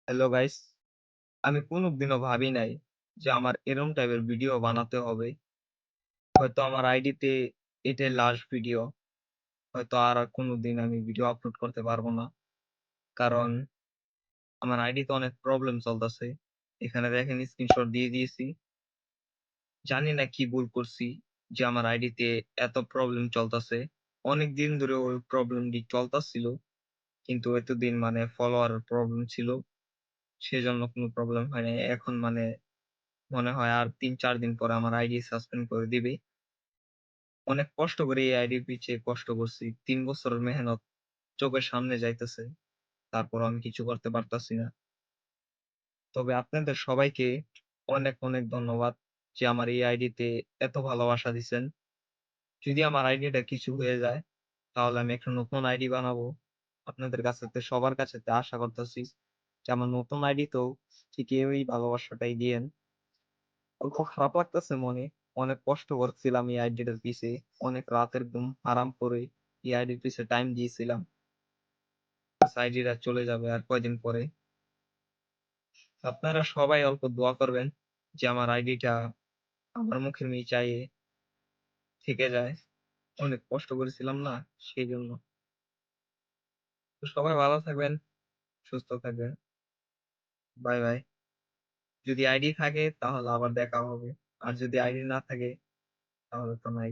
Hello guys, আমি কোনদিনও ভাবি নাই যে আমার এরম টাইপের ভিডিও বানাতে হবে। হয়তো আমার আইডিতে এটাই লাস্ট ভিডিও। হয়তো আর কোনদিন আমি ভিডিও আপলোড করতে পারবো না। কারণ আমার আইডিতে অনেক প্রবলেম চলতেছে। এখানে দেখেন স্ক্রিনশট দিয়ে দিয়েছি। জানি না কি ভুল করছি যে আমার আইডিতে এত প্রবলেম চলতেছে। অনেকদিন ধরে ওই প্রবলেমটি চলতেছিল। কিন্তু এতদিন মানে ফলোয়ার প্রবলেম ছিল। সেজন্য কোনো প্রবলেম হয় নাই। এখন মানে মনে হয় আর ৩-৪ দিন পরে আমার আইডি সাসপেন্ড করে দিবে। অনেক কষ্ট করে এই আইডির পিছে কষ্ট করছি। ৩ বছরের মেহনত চোখের সামনে যাইতেছে। তারপরও আমি কিছু করতে পারতাছি না। তবে আপনাদের সবাইকে অনেক ধন্যবাদ যে আমার এই আইডিতে এত ভালোবাসা দিছেন। যদি আমার আইডিটা কিছু হয়ে যায় তাহলে আমি একটা নতুন আইডি বানাবো। আপনাদের কাছেতে সবার কাছেতে আশা করতেছি যে আমার নতুন আইডিতেও ঠিক এই ভালোবাসাটাই দিয়েন। খুব খারাপ লাগতেছে মনে। অনেক কষ্ট করছিলাম এই আইডিটার পিছে। অনেক রাতের ঘুম হারাম করে এই আইডির পিছে টাইম দিয়েছিলাম। আইডিটা চলে যাবে আর কয়দিন পরে। আপনারা সবাই অল্প দোয়া করবেন যে আমার আইডিটা আমার মুখের নিচায়ে থেকে যায়। অনেক কষ্ট করেছিলাম না সেইজন্য। তো সবাই ভালো থাকবেন, সুস্থ থাকবেন। By, by. যদি আইডি থাকে তাহলে আবার দেখা হবে। আর যদি আইডি না থাকে তাহলে তো নাই।